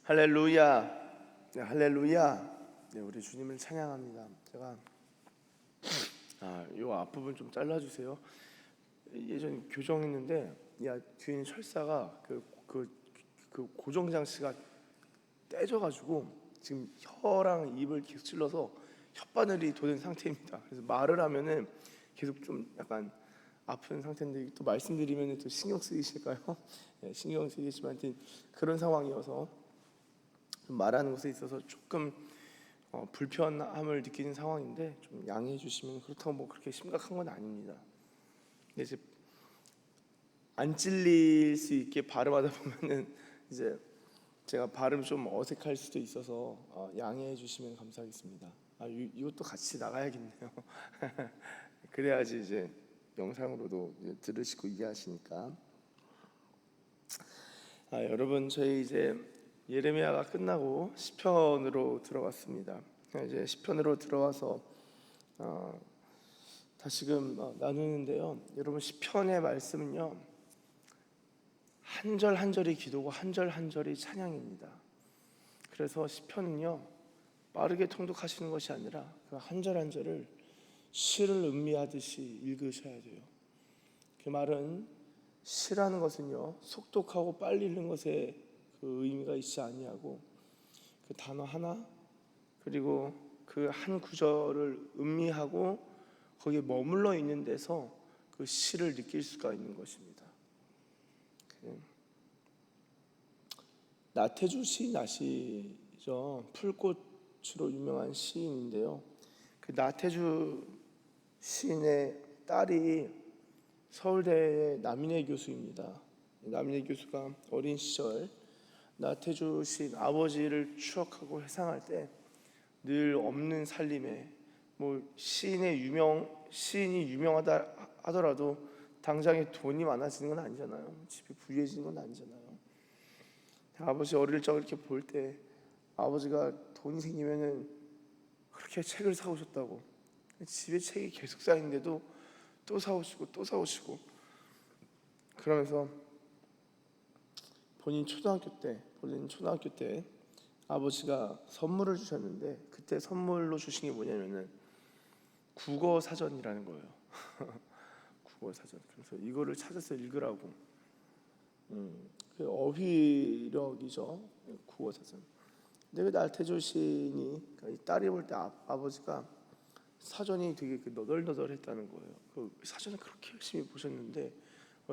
할렐루야. 네, 할렐루야. 네, 우리 주님을 찬양합니다. 제가 요 앞부분 좀 잘라주세요. 예전 교정했는데 뒤에 있는 철사가 그 고정 장치가 떼져가지고 지금 혀랑 입을 계속 찔러서 혓바늘이 돋은 상태입니다. 그래서 말을 하면은 계속 좀 약간 아픈 상태인데 또 말씀드리면 또 신경 쓰이실까요? 네, 신경 쓰이겠지만 그런 상황이어서 좀 말하는 것에 있어서 조금 불편함을 느끼는 상황인데 좀 양해해 주시면, 그렇다고 뭐 그렇게 심각한 건 아닙니다. 근데 이제 안 찔릴 수 있게 발음하다 보면은 이제 제가 발음 좀 어색할 수도 있어서 양해해 주시면 감사하겠습니다. 이것도 같이 나가야겠네요. 그래야지 이제 영상으로도 이제 들으시고 이해하시니까. 여러분, 저희 이제 예레미야가 끝나고 시편으로 들어왔습니다. 이제 시편으로 들어와서 다시금 나누는데요. 여러분, 시편의 말씀은요, 한 절 한 절이 기도고 한 절 한 절이 찬양입니다. 그래서 시편은요, 빠르게 통독하시는 것이 아니라 그 한 절 한 절을 시를 음미하듯이 읽으셔야 돼요. 그 말은 시라는 것은요, 속독하고 빨리 읽는 것에 그 의미가 있지 아니하고 그 단어 하나 그리고 그 한 구절을 음미하고 거기에 머물러 있는 데서 그 시를 느낄 수가 있는 것입니다. 나태주 시인 아시죠? 풀꽃으로 유명한 시인인데요. 그 나태주 시인의 딸이 서울대의 남인혜 교수입니다. 남인혜 교수가 어린 시절 나태주 시인 아버지를 추억하고 회상할 때 늘 없는 살림에, 뭐 시인이 유명하다 하더라도 당장에 돈이 많아지는 건 아니잖아요. 집이 부유해지는 건 아니잖아요. 아버지 어릴 적 이렇게 볼 때 아버지가 돈이 생기면은 그렇게 책을 사오셨다고, 집에 책이 계속 쌓이는데도 또 사오시고 또 사오시고, 그러면서 본인 초등학교 때 아버지가 선물을 주셨는데, 그때 선물로 주신 게 뭐냐면은 국어 사전이라는 거예요. 국어 사전. 그래서 이거를 찾아서 읽으라고. 그 어휘력이죠, 국어 사전. 근데 그 나태주 시인이, 그러니까 딸이 볼 때 아버지가 사전이 되게 너덜너덜했다는 거예요. 그 사전을 그렇게 열심히 보셨는데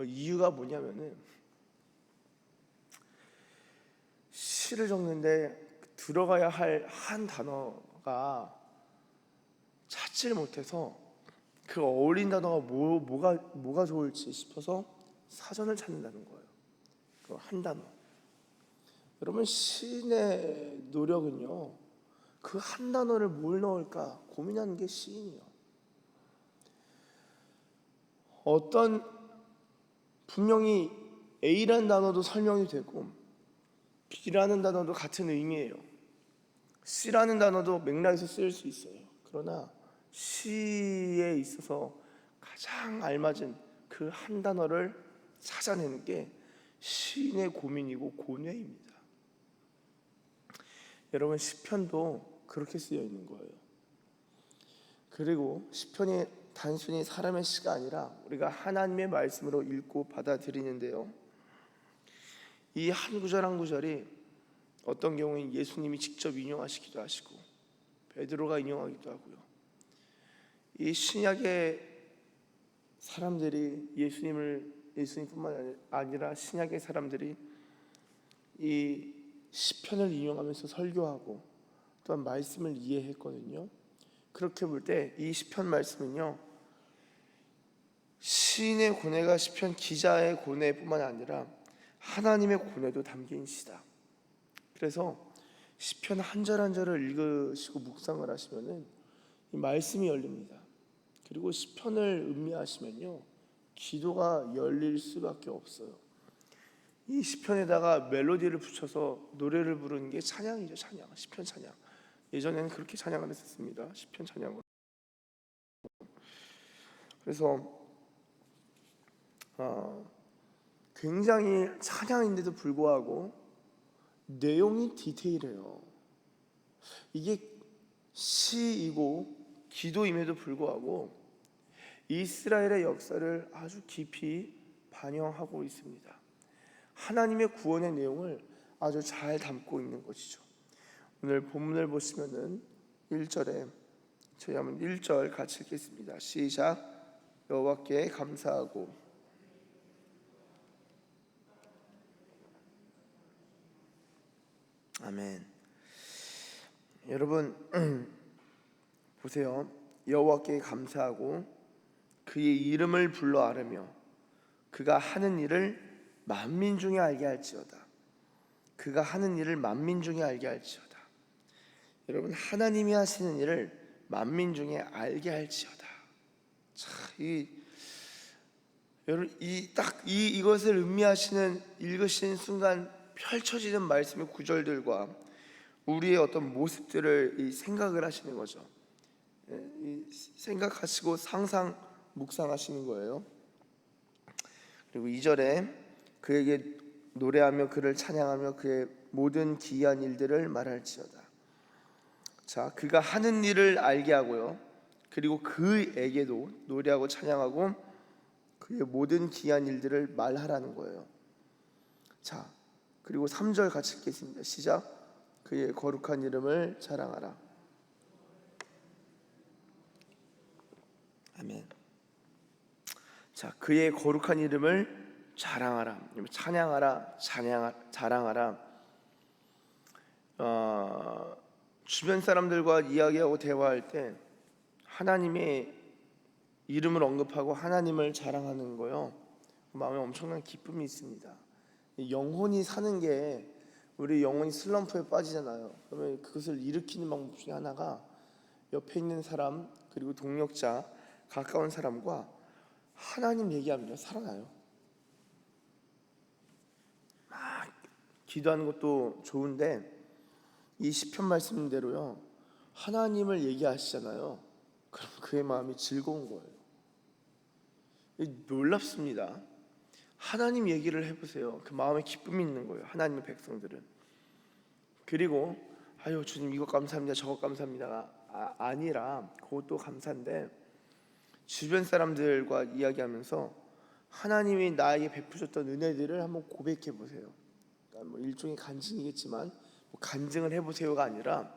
이유가 뭐냐면은 시를 적는데 들어가야 할 한 단어가 찾지를 못해서 그 어울린 단어가 뭐가 좋을지 싶어서 사전을 찾는다는 거예요. 그 한 단어. 여러분, 시인의 노력은요, 그 한 단어를 뭘 넣을까 고민하는 게 시인이에요. 분명히 A라는 단어도 설명이 되고 B라는 단어도 같은 의미예요. C라는 단어도 맥락에서 쓰일 수 있어요. 그러나 시에 있어서 가장 알맞은 그 한 단어를 찾아내는 게 시인의 고민이고 고뇌입니다. 여러분, 시편도 그렇게 쓰여 있는 거예요. 그리고 시편이 단순히 사람의 시가 아니라 우리가 하나님의 말씀으로 읽고 받아들이는데요, 이 한 구절 한 구절이 어떤 경우에 예수님이 직접 인용하시기도 하시고 베드로가 인용하기도 하고요, 이 신약의 사람들이 예수님뿐만 아니라 신약의 사람들이 이 시편을 인용하면서 설교하고 또한 말씀을 이해했거든요. 그렇게 볼 때 이 시편 말씀은요, 시인의 고뇌가 시편 기자의 고뇌뿐만 아니라 하나님의 고뇌도 담긴 시다. 그래서 시편 한 절 한 절을 읽으시고 묵상을 하시면은 이 말씀이 열립니다. 그리고 시편을 음미하시면요, 기도가 열릴 수밖에 없어요. 이 시편에다가 멜로디를 붙여서 노래를 부르는 게 찬양이죠. 찬양, 시편 찬양. 예전에는 그렇게 찬양을 했었습니다. 시편 찬양으로. 그래서 굉장히 찬양인데도 불구하고 내용이 디테일해요. 이게 시이고 기도임에도 불구하고 이스라엘의 역사를 아주 깊이 반영하고 있습니다. 하나님의 구원의 내용을 아주 잘 담고 있는 것이죠. 오늘 본문을 보시면은 1절에 저희 한번 1절 같이 읽겠습니다. 시작. 여호와께 감사하고 아멘. 여러분 보세요. 여호와께 감사하고 그의 이름을 불러 아뢰며 그가 하는 일을 만민 중에 알게 할지어다. 그가 하는 일을 만민 중에 알게 할지어다. 여러분 하나님이 하시는 일을 만민 중에 알게 할지어다. 여러분 이것을 의미하시는 읽으시는 순간 펼쳐지는 말씀의 구절들과 우리의 어떤 모습들을 생각을 하시는 거죠. 생각하시고 상상 묵상하시는 거예요. 그리고 2절에 그에게 노래하며 그를 찬양하며 그의 모든 기이한 일들을 말할지어다. 자, 그가 하는 일을 알게 하고요. 그리고 그에게도 노래하고 찬양하고 그의 모든 기이한 일들을 말하라는 거예요. 자, 그리고 3절 같이 읽겠습니다. 시작. 그의 거룩한 이름을 자랑하라. 아멘. 자, 그의 거룩한 이름을 자랑하라, 찬양하라, 자랑하라. 주변 사람들과 이야기하고 대화할 때 하나님의 이름을 언급하고 하나님을 자랑하는 거요. 마음에 엄청난 기쁨이 있습니다. 영혼이 사는 게 우리 영혼이 슬럼프에 빠지잖아요. 그러면 그것을 일으키는 방법 중에 하나가 옆에 있는 사람 그리고 동력자 가까운 사람과 하나님 얘기하면 살아나요. 막 기도하는 것도 좋은데 이 시편 말씀대로요 하나님을 얘기하시잖아요. 그럼 그의 마음이 즐거운 거예요. 놀랍습니다. 하나님 얘기를 해보세요. 그 마음에 기쁨이 있는 거예요. 하나님의 백성들은. 그리고 아유 주님 이것 감사합니다 저것 감사합니다가 아니라 그것도 감사인데 주변 사람들과 이야기하면서 하나님이 나에게 베푸셨던 은혜들을 한번 고백해 보세요. 그러니까 뭐 일종의 간증이겠지만 뭐 간증을 해보세요가 아니라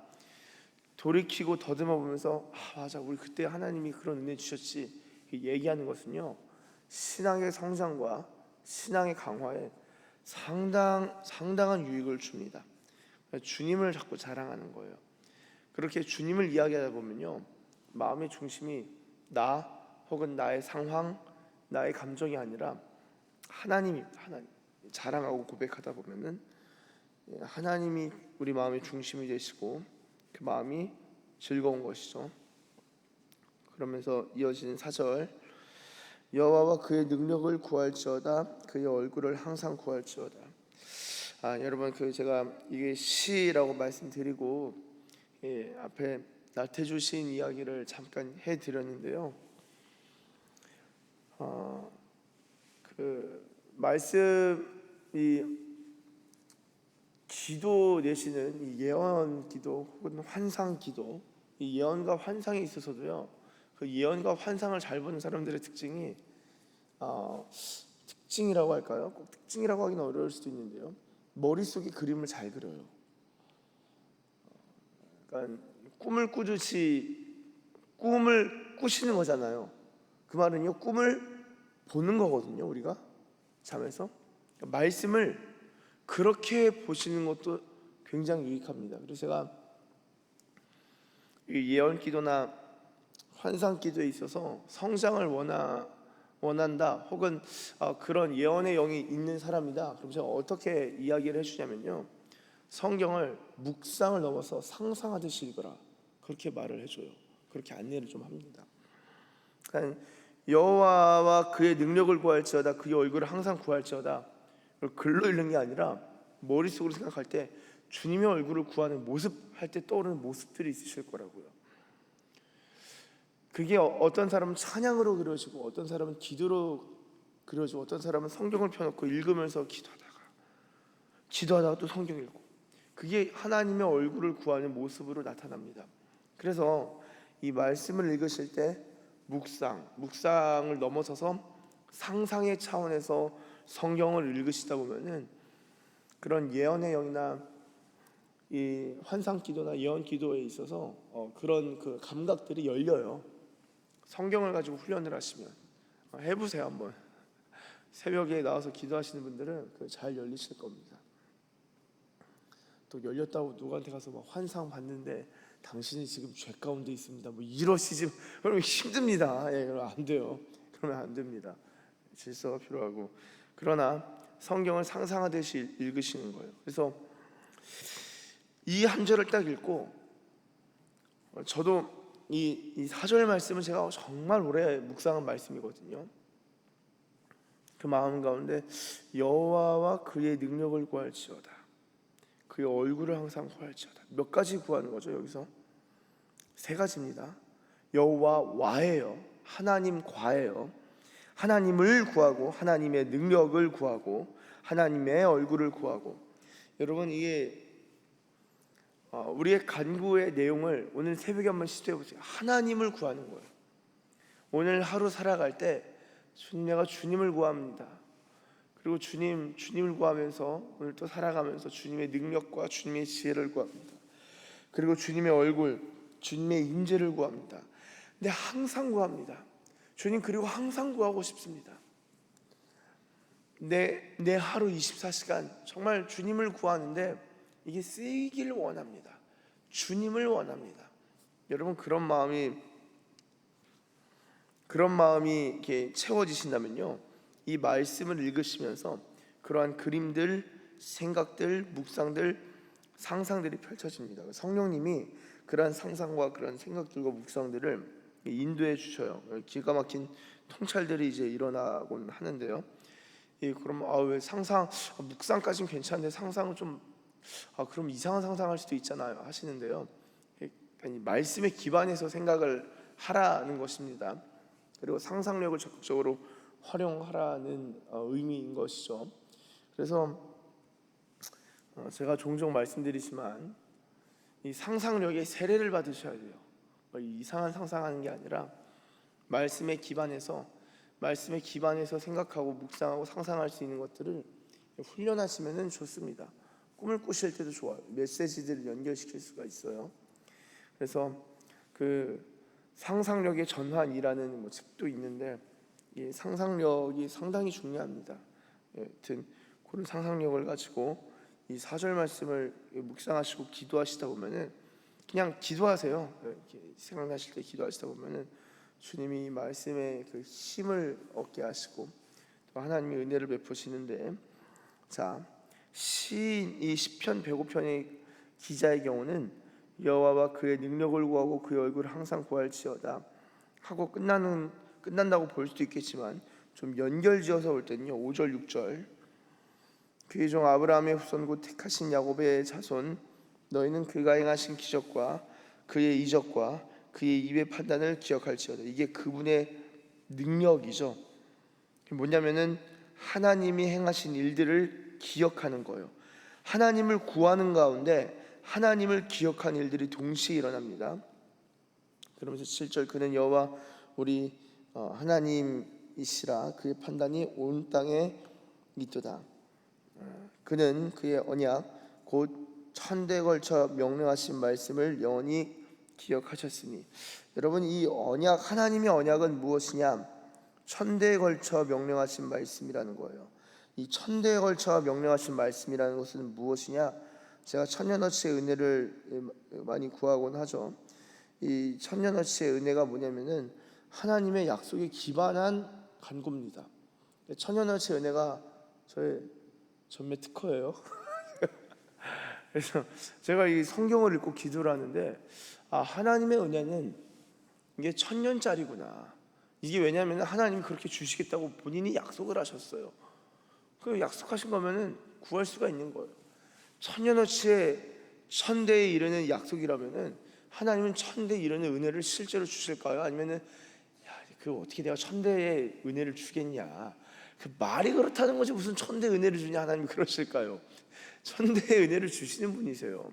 돌이키고 더듬어 보면서 맞아 우리 그때 하나님이 그런 은혜 주셨지 얘기하는 것은요 신앙의 성장과 신앙의 강화에 상당한 유익을 줍니다. 주님을 자꾸 자랑하는 거예요. 그렇게 주님을 이야기하다 보면요 마음의 중심이 나 혹은 나의 상황, 나의 감정이 아니라 하나님 자랑하고 고백하다 보면은 하나님이 우리 마음의 중심이 되시고 그 마음이 즐거운 것이죠. 그러면서 이어지는 4절 여호와와 그의 능력을 구할지어다 그의 얼굴을 항상 구할지어다. 여러분 제가 이게 시라고 말씀드리고 앞에 나태주 시인 이야기를 잠깐 해드렸는데요. 그 말씀이 기도 내시는 이 예언 기도 혹은 환상 기도 이 예언과 환상에 있어서도요 그 예언과 환상을 잘 보는 사람들의 특징이라고 할까요? 꼭 특징이라고 하기는 어려울 수도 있는데요 머릿속에 그림을 잘 그려요. 그러니까 꿈을 꾸듯이 꿈을 꾸시는 거잖아요. 그 말은요 꿈을 보는 거거든요. 우리가 잠에서 그러니까 말씀을 그렇게 보시는 것도 굉장히 유익합니다. 그래서 제가 이 예언 기도나 환상 기도에 있어서 성장을 원한다 혹은 그런 예언의 영이 있는 사람이다. 그럼 제가 어떻게 이야기를 해주냐면요 성경을 묵상을 넘어서 상상하듯이 읽어라 그렇게 말을 해줘요. 그렇게 안내를 좀 합니다. 그러니까 여호와와 그의 능력을 구할지어다 그의 얼굴을 항상 구할지어다 글로 읽는 게 아니라 머릿속으로 생각할 때 주님의 얼굴을 구하는 모습 할 때 떠오르는 모습들이 있으실 거라고요. 그게 어떤 사람은 찬양으로 그려지고 어떤 사람은 기도로 그려지고 어떤 사람은 성경을 펴놓고 읽으면서 기도하다가 또 성경 읽고 그게 하나님의 얼굴을 구하는 모습으로 나타납니다. 그래서 이 말씀을 읽으실 때 묵상을 넘어서서 상상의 차원에서 성경을 읽으시다 보면은 그런 예언의 영이나 이 환상기도나 예언기도에 있어서 그런 그 감각들이 열려요. 성경을 가지고 훈련을 하시면 해보세요. 한번 새벽에 나와서 기도하시는 분들은 잘 열리실 겁니다. 또 열렸다고 누구한테 가서 막 환상 봤는데 당신이 지금 죄 가운데 있습니다 뭐 이러시지, 그러면 힘듭니다. 그러면 안 돼요. 그러면 안 됩니다. 질서가 필요하고, 그러나 성경을 상상하듯이 읽으시는 거예요. 그래서 이 한 절을 딱 읽고 저도 이 4절 말씀은 제가 정말 오래 묵상한 말씀이거든요. 그 마음 가운데 여호와와 그의 능력을 구할지어다, 그의 얼굴을 항상 구할지어다. 몇 가지 구하는 거죠? 여기서 세 가지입니다. 여호와와예요. 하나님과예요. 하나님을 구하고 하나님의 능력을 구하고 하나님의 얼굴을 구하고. 여러분, 이게 우리의 간구의 내용을 오늘 새벽에 한번 시도해 보세요. 하나님을 구하는 거예요. 오늘 하루 살아갈 때 주님, 내가 주님을 구합니다. 그리고 주님을 구하면서 오늘 또 살아가면서 주님의 능력과 주님의 지혜를 구합니다. 그리고 주님의 얼굴, 주님의 임재를 구합니다. 근데 항상 구합니다. 주님, 그리고 항상 구하고 싶습니다. 내 하루 24시간 정말 주님을 구하는데 이게 쓰이기를 원합니다. 주님을 원합니다. 여러분, 그런 마음이 이렇게 채워지신다면요, 이 말씀을 읽으시면서 그러한 그림들, 생각들, 묵상들, 상상들이 펼쳐집니다. 성령님이 그러한 상상과 그런 생각들과 묵상들을 인도해 주셔요. 기가 막힌 통찰들이 이제 일어나곤 하는데요. 그럼 왜 묵상까지는 괜찮은데 상상은 좀 그럼 이상한 상상할 수도 있잖아요 하시는데요. 말씀에 기반해서 생각을 하라는 것입니다. 그리고 상상력을 적극적으로 활용하라는 의미인 것이죠. 그래서 제가 종종 말씀드리지만 이 상상력의 세례를 받으셔야 돼요. 이상한 상상하는 게 아니라 말씀에 기반해서 생각하고 묵상하고 상상할 수 있는 것들을 훈련하시면 좋습니다. 꿈을 꾸실 때도 좋아요. 메시지들을 연결시킬 수가 있어요. 그래서 그 상상력의 전환이라는 책도 있는데 이 상상력이 상당히 중요합니다. 여튼 그런 상상력을 가지고 이 4절 말씀을 묵상하시고 기도하시다 보면은 그냥 기도하세요. 이렇게 생각나실 때 기도하시다 보면은 주님이 말씀에 그 힘을 얻게 하시고 또 하나님의 은혜를 베푸시는데, 자, 시인 이 시편 105편의 기자의 경우는 여호와와 그의 능력을 구하고 그의 얼굴을 항상 구할지어다 하고 끝난다고 볼 수도 있겠지만 좀 연결지어서 볼 때는요, 5절 6절 그의 종 아브라함의 후손 곧 택하신 야곱의 자손 너희는 그가 행하신 기적과 그의 이적과 그의 입의 판단을 기억할지어다. 이게 그분의 능력이죠. 뭐냐면은 하나님이 행하신 일들을 기억하는 거예요. 하나님을 구하는 가운데 하나님을 기억한 일들이 동시에 일어납니다. 그러면서 7절 그는 여호와 우리 하나님이시라 그의 판단이 온 땅에 있도다. 그는 그의 언약 곧 천대에 걸쳐 명령하신 말씀을 영원히 기억하셨으니. 여러분, 이 언약, 하나님의 언약은 무엇이냐? 천대에 걸쳐 명령하신 말씀이라는 거예요. 이 천대에 걸쳐 명령하신 말씀이라는 것은 무엇이냐? 제가 천년어치의 은혜를 많이 구하곤 하죠. 이 천년어치의 은혜가 뭐냐면은 하나님의 약속에 기반한 간구입니다. 천년어치의 은혜가 저의 전매 특허예요. 그래서 제가 이 성경을 읽고 기도를 하는데 하나님의 은혜는 이게 1000년짜리구나. 이게 왜냐하면 하나님이 그렇게 주시겠다고 본인이 약속을 하셨어요. 그 약속하신 거면은 구할 수가 있는 거예요. 천년어치의 1000대에 이르는 약속이라면은 하나님은 1000대에 이르는 은혜를 실제로 주실까요? 아니면은 그 어떻게 내가 1000대의 은혜를 주겠냐? 그 말이 그렇다는 거지 무슨 천대 은혜를 주냐 하나님이 그러실까요? 천대의 은혜를 주시는 분이세요.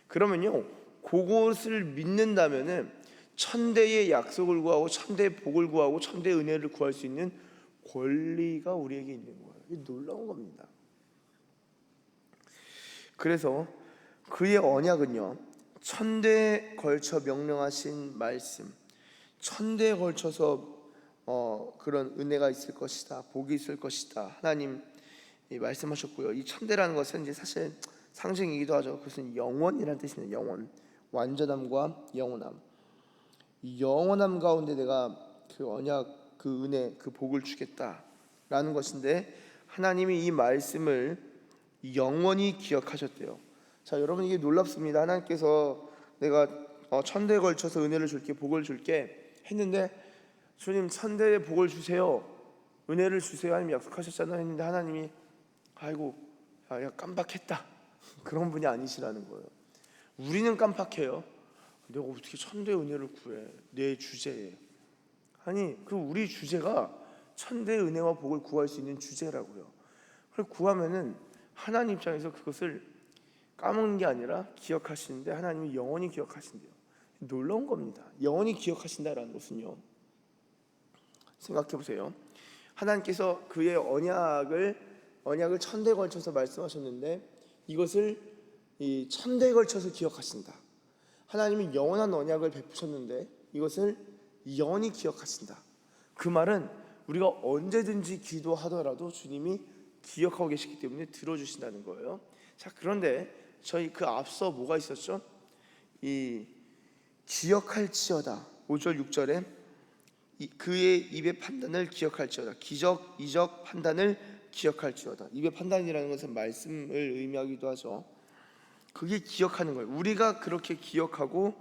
그러면요, 그것을 믿는다면은 천대의 약속을 구하고 천대의 복을 구하고 천대의 은혜를 구할 수 있는 권리가 우리에게 있는 거예요. 이게 놀라운 겁니다. 그래서 그의 언약은요, 천대에 걸쳐 명령하신 말씀, 천대에 걸쳐서 그런 은혜가 있을 것이다, 복이 있을 것이다, 하나님 말씀하셨고요. 이 천대라는 것은 이제 사실 상징이기도 하죠. 그것은 영원이라는 뜻이네요. 영원, 완전함과 영원함. 이 영원함 가운데 내가 그 언약, 그 은혜, 그 복을 주겠다라는 것인데, 하나님이 이 말씀을 영원히 기억하셨대요. 자, 여러분, 이게 놀랍습니다. 하나님께서 내가 천대에 걸쳐서 은혜를 줄게, 복을 줄게 했는데, 주님 천대에 복을 주세요, 은혜를 주세요 하나님 약속하셨잖아요 했는데, 하나님이 아이고 야 깜빡했다, 그런 분이 아니시라는 거예요. 우리는 깜빡해요. 내가 어떻게 천대의 은혜를 구해, 내 주제에. 아니, 그 우리 주제가 천대의 은혜와 복을 구할 수 있는 주제라고요. 그걸 구하면은 하나님 입장에서 그것을 까먹는 게 아니라 기억하시는데, 하나님이 영원히 기억하신대요. 놀라운 겁니다. 영원히 기억하신다라는 것은요, 생각해 보세요. 하나님께서 그의 언약을 천대에 걸쳐서 말씀하셨는데, 이것을 이 천대에 걸쳐서 기억하신다. 하나님이 영원한 언약을 베푸셨는데 이것을 영원히 기억하신다. 그 말은 우리가 언제든지 기도하더라도 주님이 기억하고 계시기 때문에 들어주신다는 거예요. 자, 그런데 저희 그 앞서 뭐가 있었죠? 이 기억할지어다, 5절 6절에 그의 입의 판단을 기억할지어다, 기적 이적 판단을 기억할지어다. 입의 판단이라는 것은 말씀을 의미하기도 하죠. 그게 기억하는 거예요. 우리가 그렇게 기억하고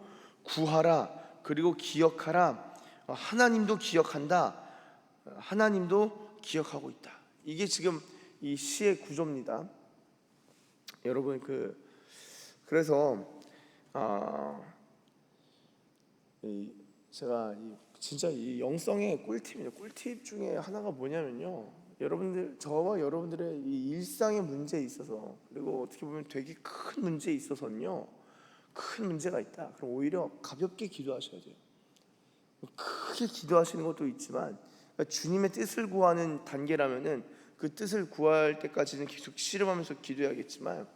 구하라, 그리고 기억하라. 하나님도 기억한다, 하나님도 기억하고 있다. 이게 지금 이 시의 구조입니다. 여러분, 그래서 제가 진짜 이 영성의 꿀팁이에요. 꿀팁 중에 하나가 뭐냐면요, 저와 여러분들의 이 일상의 문제에 있어서, 그리고 어떻게 보면 되게 큰 문제에 있어서는요, 큰 문제가 있다, 그럼 오히려 가볍게 기도하셔야 돼요. 크게 기도하시는 것도 있지만, 그러니까 주님의 뜻을 구하는 단계라면은 그 뜻을 구할 때까지는 계속 씨름하면서 기도해야겠지만,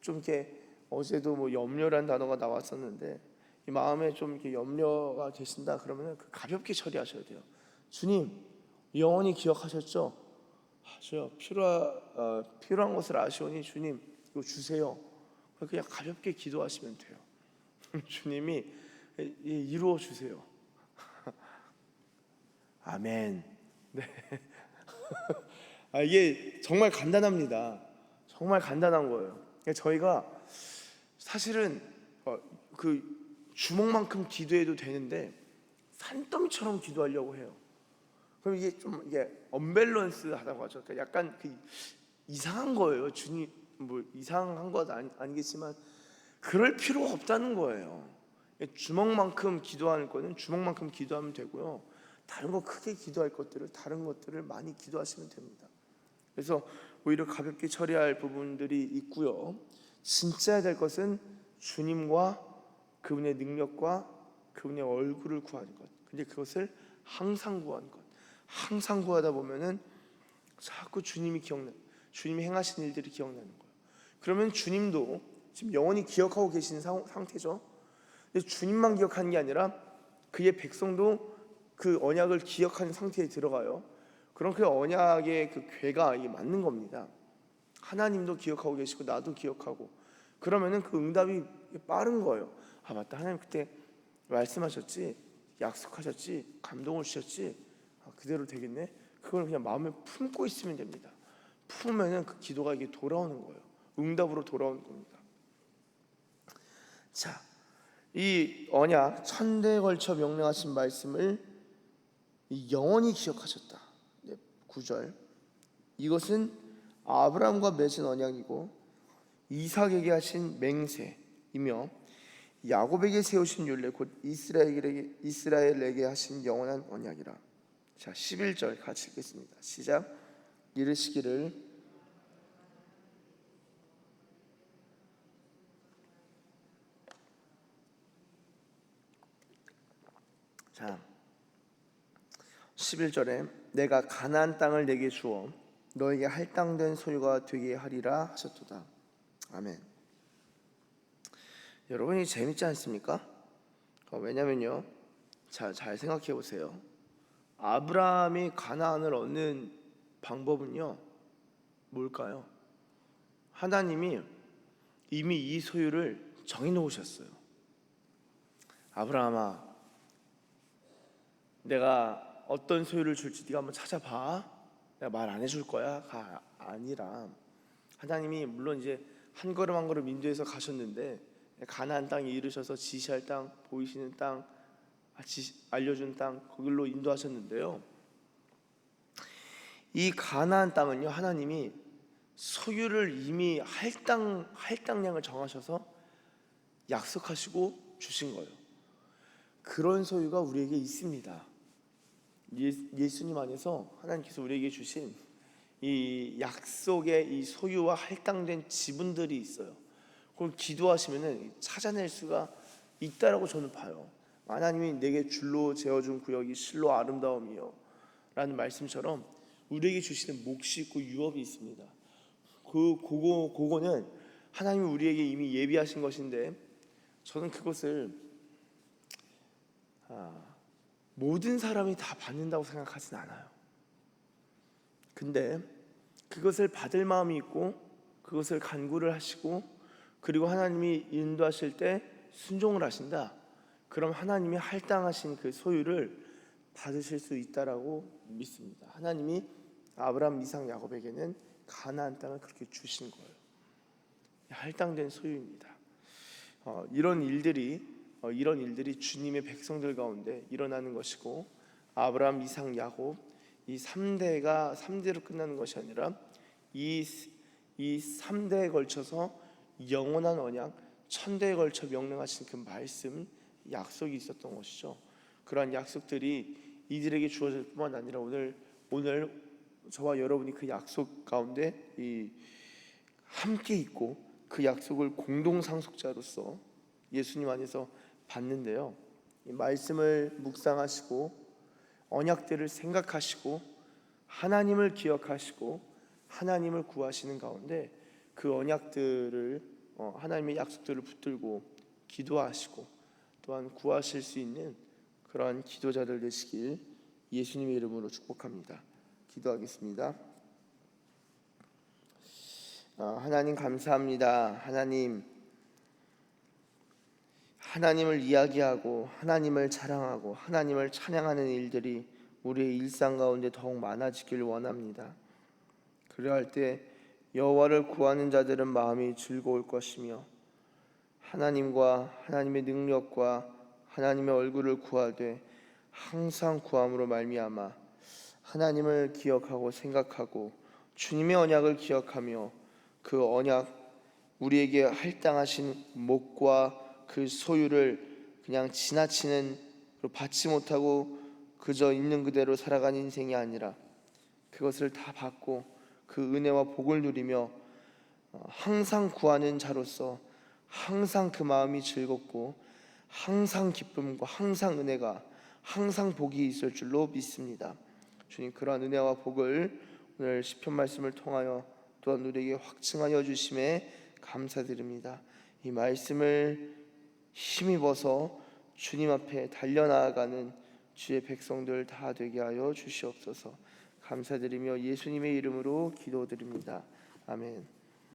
좀 이렇게 어제도 뭐 염려라는 단어가 나왔었는데, 이 마음에 좀 이렇게 염려가 되신다 그러면은 가볍게 처리하셔야 돼요. 주님, 영원히 기억하셨죠? 저요 필요한 것을 아시오니 주님 이거 주세요. 그냥 가볍게 기도하시면 돼요. 주님이 이루어 주세요. 아멘. 네. 이게 정말 간단합니다. 정말 간단한 거예요. 저희가 사실은 그 주먹만큼 기도해도 되는데 산더미처럼 기도하려고 해요. 그럼 이게 좀 언밸런스하다고 하죠. 그러니까 약간 이상한 거예요. 주님 뭐 이상한 건 아니겠지만 그럴 필요가 없다는 거예요. 주먹만큼 기도하는 거는 주먹만큼 기도하면 되고요. 다른 거 크게 기도할 다른 것들을 많이 기도하시면 됩니다. 그래서 오히려 가볍게 처리할 부분들이 있고요. 진짜 해야 될 것은 주님과 그분의 능력과 그분의 얼굴을 구하는 것. 근데 그것을 항상 구하는 것. 항상 구하다 보면은 자꾸 주님이 행하신 일들이 기억나는 거예요. 그러면 주님도 지금 영원히 기억하고 계신 상태죠. 근데 주님만 기억하는 게 아니라 그의 백성도 그 언약을 기억하는 상태에 들어가요. 그럼 그 언약의 그 궤가 맞는 겁니다. 하나님도 기억하고 계시고 나도 기억하고, 그러면은 그 응답이 빠른 거예요. 맞다, 하나님 그때 말씀하셨지, 약속하셨지, 감동을 주셨지, 그대로 되겠네. 그걸 그냥 마음에 품고 있으면 됩니다. 품으면은 그 기도가 이게 돌아오는 거예요. 응답으로 돌아오는 겁니다. 자, 이 언약 천대에 걸쳐 명령하신 말씀을 영원히 기억하셨다. 9절, 이것은 아브라함과 맺은 언약이고 이삭에게 하신 맹세이며 야곱에게 세우신 율례 곧 이스라엘에게 하신 영원한 언약이라. 자, 11절 같이 읽겠습니다. 시작. 이르시기를 자 11절에 내가 가나안 땅을 내게 주어 너에게 할당된 소유가 되게 하리라 하셨도다. 아멘. 여러분이 재밌지 않습니까? 왜냐면요, 잘 생각해 보세요. 아브라함이 가나안을 얻는 방법은요 뭘까요? 하나님이 이미 이 소유를 정해 놓으셨어요. 아브라함아, 내가 어떤 소유를 줄지 네가 한번 찾아봐. 내가 말 안 해줄 거야가 아니라, 하나님이 물론 이제 한 걸음 한 걸음 인도해서 가셨는데 가나안 땅에 이르셔서 지시할 땅, 보이시는 땅, 알려준 땅, 거길로 인도하셨는데요, 이 가나안 땅은요 하나님이 소유를 이미 할당량을 정하셔서 약속하시고 주신 거예요. 그런 소유가 우리에게 있습니다. 예수님 안에서 하나님께서 우리에게 주신 이 약속의 이 소유와 할당된 지분들이 있어요. 그걸 기도하시면은 찾아낼 수가 있다라고 저는 봐요. 하나님이 내게 줄로 재어준 구역이 실로 아름다움이요 라는 말씀처럼 우리에게 주시는 몫이 있고 유업이 있습니다. 그거는 하나님이 우리에게 이미 예비하신 것인데, 저는 그것을 모든 사람이 다 받는다고 생각하진 않아요. 근데 그것을 받을 마음이 있고 그것을 간구를 하시고 그리고 하나님이 인도하실 때 순종을 하신다, 그럼 하나님이 할당하신 그 소유를 받으실 수 있다라고 믿습니다. 하나님이 아브라함, 이삭, 야곱에게는 가나안 땅을 그렇게 주신 거예요. 할당된 소유입니다. 이런 일들이 주님의 백성들 가운데 일어나는 것이고, 아브라함, 이삭, 야곱 이 3대로 끝나는 것이 아니라 이 3대에 걸쳐서 영원한 언약, 1000대에 걸쳐 명령하신 그 말씀, 약속이 있었던 것이죠. 그러한 약속들이 이들에게 주어질 뿐만 아니라 오늘 저와 여러분이 그 약속 가운데 함께 있고 그 약속을 공동 상속자로서 예수님 안에서 받는데요, 이 말씀을 묵상하시고 언약들을 생각하시고 하나님을 기억하시고 하나님을 구하시는 가운데 그 언약들을 하나님의 약속들을 붙들고 기도하시고 또한 구하실 수 있는 그러한 기도자들 되시길 예수님의 이름으로 축복합니다. 기도하겠습니다. 하나님 감사합니다. 하나님을 이야기하고 하나님을 자랑하고 하나님을 찬양하는 일들이 우리의 일상 가운데 더욱 많아지길 원합니다. 그러할 때 여호와를 구하는 자들은 마음이 즐거울 것이며 하나님과 하나님의 능력과 하나님의 얼굴을 구하되 항상 구함으로 말미암아 하나님을 기억하고 생각하고 주님의 언약을 기억하며 그 언약, 우리에게 할당하신 몫과 그 소유를 그냥 지나치는, 받지 못하고 그저 있는 그대로 살아가는 인생이 아니라 그것을 다 받고 그 은혜와 복을 누리며 항상 구하는 자로서 항상 그 마음이 즐겁고 항상 기쁨과 항상 은혜가 항상 복이 있을 줄로 믿습니다. 주님, 그러한 은혜와 복을 오늘 시편 말씀을 통하여 또한 우리에게 확증하여 주심에 감사드립니다. 이 말씀을 힘입어서 주님 앞에 달려나아가는 주의 백성들 다 되게 하여 주시옵소서. 감사드리며 예수님의 이름으로 기도드립니다. 아멘.